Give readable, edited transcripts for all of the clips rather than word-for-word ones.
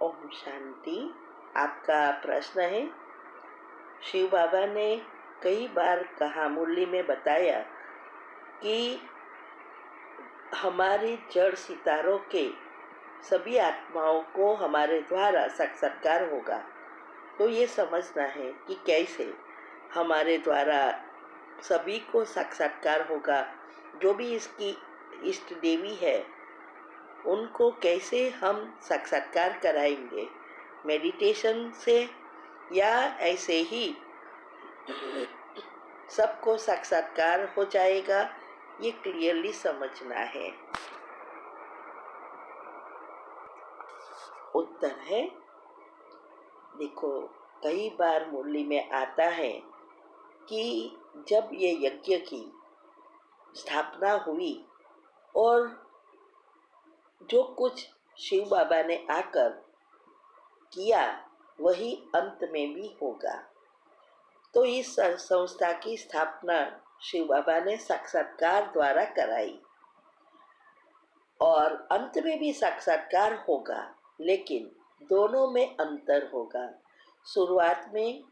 ओम शांति। आपका प्रश्न है, शिव बाबा ने कई बार कहा, मुरली में बताया कि हमारी जड़ सितारों के सभी आत्माओं को हमारे द्वारा साक्षात्कार होगा। तो ये समझना है कि कैसे हमारे द्वारा सभी को साक्षात्कार होगा। जो भी इसकी इष्ट देवी है उनको कैसे हम साक्षात्कार कराएंगे, मेडिटेशन से या ऐसे ही सबको साक्षात्कार हो जाएगा, ये क्लियरली समझना है। उत्तर है, देखो कई बार मुरली में आता है कि जब ये यज्ञ की स्थापना हुई और जो कुछ शिव बाबा ने आकर किया वही अंत में भी होगा। तो इस संस्था की स्थापना शिव बाबा ने साक्षात्कार द्वारा कराई और अंत में भी साक्षात्कार होगा, लेकिन दोनों में अंतर होगा। शुरुआत में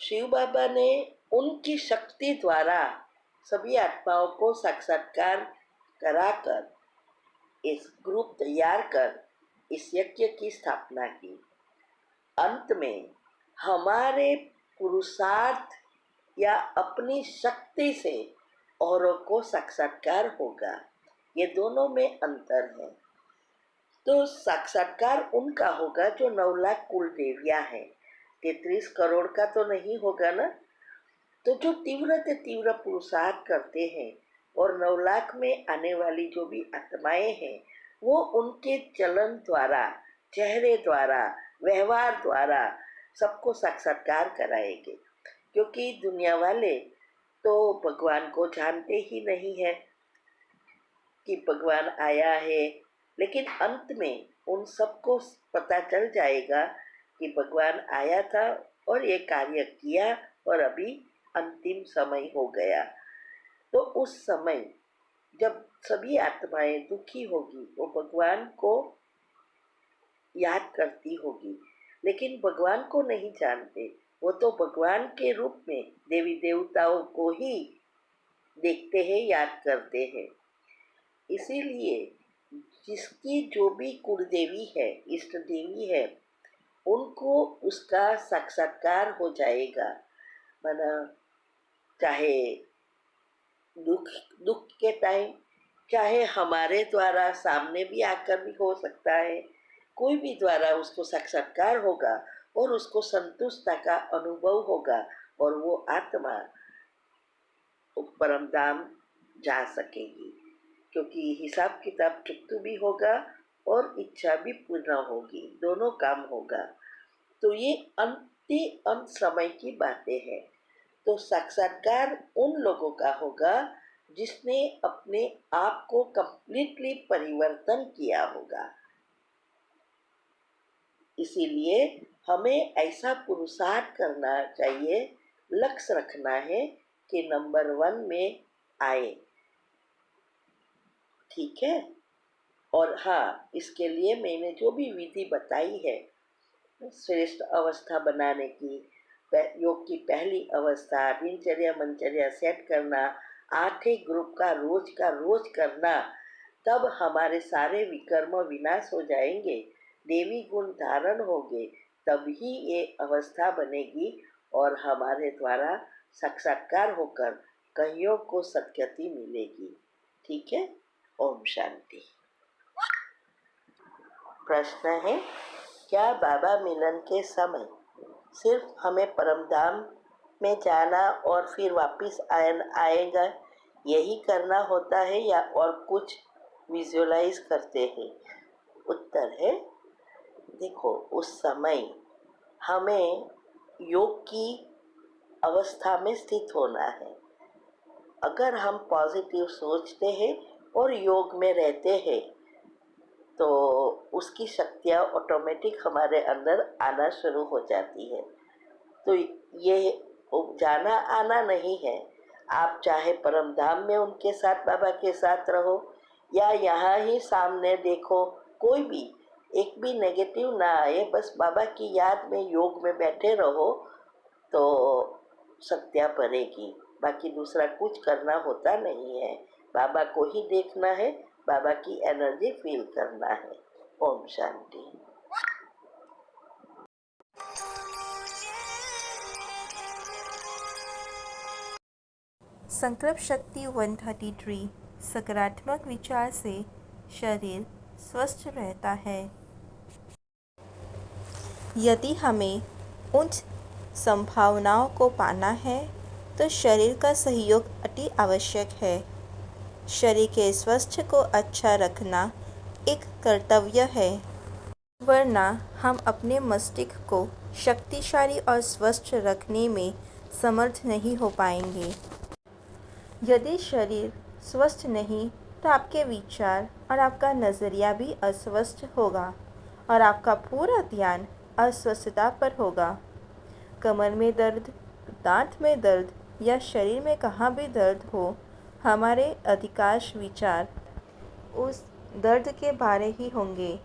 शिव बाबा ने उनकी शक्ति द्वारा सभी आत्माओं को साक्षात्कार कराकर इस ग्रुप तैयार कर इस यज्ञ की स्थापना की। अंत में हमारे पुरुषार्थ या अपनी शक्ति से औरों को साक्षात्कार होगा। ये दोनों में अंतर है। तो साक्षात्कार उनका होगा जो 9 लाख कुल देवियां हैं। 33 करोड़ का तो नहीं होगा ना। तो जो तीव्र से तीव्र पुरुषार्थ करते हैं और 9 लाख में आने वाली जो भी आत्माएं हैं वो उनके चलन द्वारा, चेहरे द्वारा, व्यवहार द्वारा सबको साक्षात्कार कराएंगे। क्योंकि दुनिया वाले तो भगवान को जानते ही नहीं है कि भगवान आया है, लेकिन अंत में उन सबको पता चल जाएगा कि भगवान आया था और ये कार्य किया और अभी अंतिम समय हो गया। तो उस समय जब सभी आत्माएं दुखी होगी वो भगवान को याद करती होगी, लेकिन भगवान को नहीं जानते। वो तो भगवान के रूप में देवी देवताओं को ही देखते हैं, याद करते हैं। इसीलिए जिसकी जो भी कुलदेवी है, इष्ट देवी है, उनको उसका साक्षात्कार हो जाएगा। माना चाहे दुख के टाइम, चाहे हमारे द्वारा सामने भी आकर भी हो सकता है, कोई भी द्वारा उसको साक्षात्कार होगा और उसको संतुष्टता का अनुभव होगा और वो आत्मा परम धाम जा सकेगी। क्योंकि हिसाब किताब चुकतू भी होगा और इच्छा भी पूर्ण होगी, दोनों काम होगा। तो ये अंत समय की बातें हैं। तो साक्षात्कार उन लोगों का होगा जिसने अपने आप को कंप्लीटली परिवर्तन किया होगा। इसीलिए हमें ऐसा पुरुषार्थ करना चाहिए, लक्ष्य रखना है कि नंबर 1 में आए। ठीक है। और हाँ, इसके लिए मैंने जो भी विधि बताई है, श्रेष्ठ अवस्था बनाने की, योग की पहली अवस्था, दिनचर्या मनचर्या सेट करना, 8 ग्रुप का रोज करना, तब हमारे सारे विकर्म विनाश हो जाएंगे, देवी गुण धारण होंगे, तभी ये अवस्था बनेगी और हमारे द्वारा साक्षात्कार होकर कईयों को सद्गति मिलेगी। ठीक है। ओम शांति। प्रश्न है, क्या बाबा मिलन के समय सिर्फ हमें परमधाम में जाना और फिर वापस आएगा यही करना होता है या और कुछ विजुअलाइज करते हैं? उत्तर है, देखो उस समय हमें योग की अवस्था में स्थित होना है। अगर हम पॉजिटिव सोचते हैं और योग में रहते हैं तो उसकी शक्तियाँ ऑटोमेटिक हमारे अंदर आना शुरू हो जाती है। तो ये जाना आना नहीं है। आप चाहे परम धाम में उनके साथ, बाबा के साथ रहो या यहाँ ही सामने देखो, कोई भी एक भी नेगेटिव ना आए, बस बाबा की याद में योग में बैठे रहो तो सत्या पड़ेगी। बाकी दूसरा कुछ करना होता नहीं है, बाबा को ही देखना है, बाबा की एनर्जी फील करना है। ओम शांति। संकल्प शक्ति 133। सकारात्मक विचार से शरीर स्वस्थ रहता है। यदि हमें उच्च संभावनाओं को पाना है तो शरीर का सहयोग अति आवश्यक है। शरीर के स्वास्थ्य को अच्छा रखना एक कर्तव्य है, वरना हम अपने मस्तिष्क को शक्तिशाली और स्वस्थ रखने में समर्थ नहीं हो पाएंगे। यदि शरीर स्वस्थ नहीं तो आपके विचार और आपका नज़रिया भी अस्वस्थ होगा और आपका पूरा ध्यान अस्वस्थता पर होगा। कमर में दर्द, दांत में दर्द या शरीर में कहाँ भी दर्द हो, हमारे अधिकांश विचार उस दर्द के बारे ही होंगे।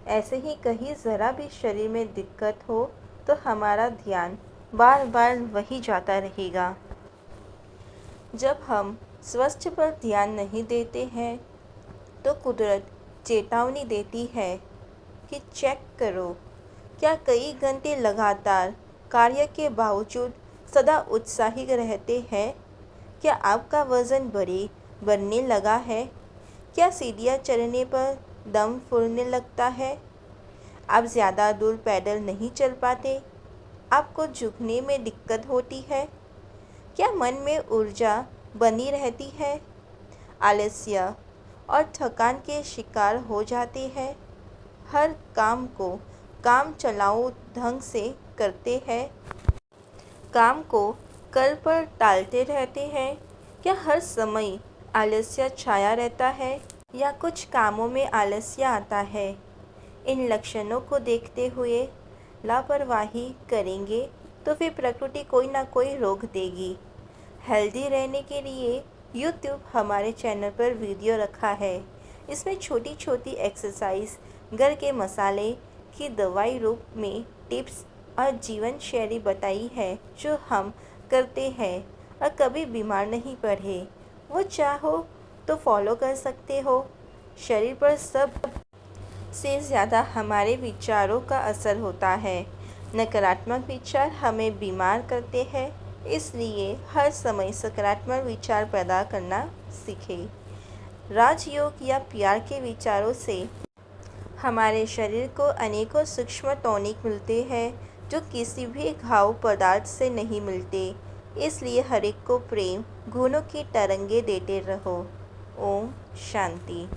ऐसे ही कहीं ज़रा भी शरीर में दिक्कत हो तो हमारा ध्यान बार बार वही जाता रहेगा। जब हम स्वास्थ्य पर ध्यान नहीं देते हैं तो कुदरत चेतावनी देती है कि चेक करो, क्या कई घंटे लगातार कार्य के बावजूद सदा उत्साहित रहते हैं? क्या आपका वज़न बढ़ने लगा है? क्या सीढ़ियाँ चढ़ने पर दम फूलने लगता है? आप ज़्यादा दूर पैदल नहीं चल पाते? आपको झुकने में दिक्कत होती है? क्या मन में ऊर्जा बनी रहती है? आलस्य और थकान के शिकार हो जाते हैं? हर काम को काम चलाऊ ढंग से करते हैं? काम को कल पर टालते रहते हैं? क्या हर समय आलस्य छाया रहता है या कुछ कामों में आलस्य आता है? इन लक्षणों को देखते हुए लापरवाही करेंगे तो फिर प्रकृति कोई ना कोई रोक देगी। हेल्दी रहने के लिए यूट्यूब हमारे चैनल पर वीडियो रखा है। इसमें छोटी छोटी एक्सरसाइज, घर के मसाले की दवाई रूप में टिप्स और जीवन शैली बताई है जो हम करते हैं और कभी बीमार नहीं पड़े। वो चाहो तो फॉलो कर सकते हो। शरीर पर सब से ज़्यादा हमारे विचारों का असर होता है। नकारात्मक विचार हमें बीमार करते हैं, इसलिए हर समय सकारात्मक विचार पैदा करना सीखें। राजयोग या प्यार के विचारों से हमारे शरीर को अनेकों सूक्ष्म टॉनिक मिलते हैं जो किसी भी घाव पदार्थ से नहीं मिलते। इसलिए हर एक को प्रेम गुणों की तरंगे देते रहो। ओम शांति।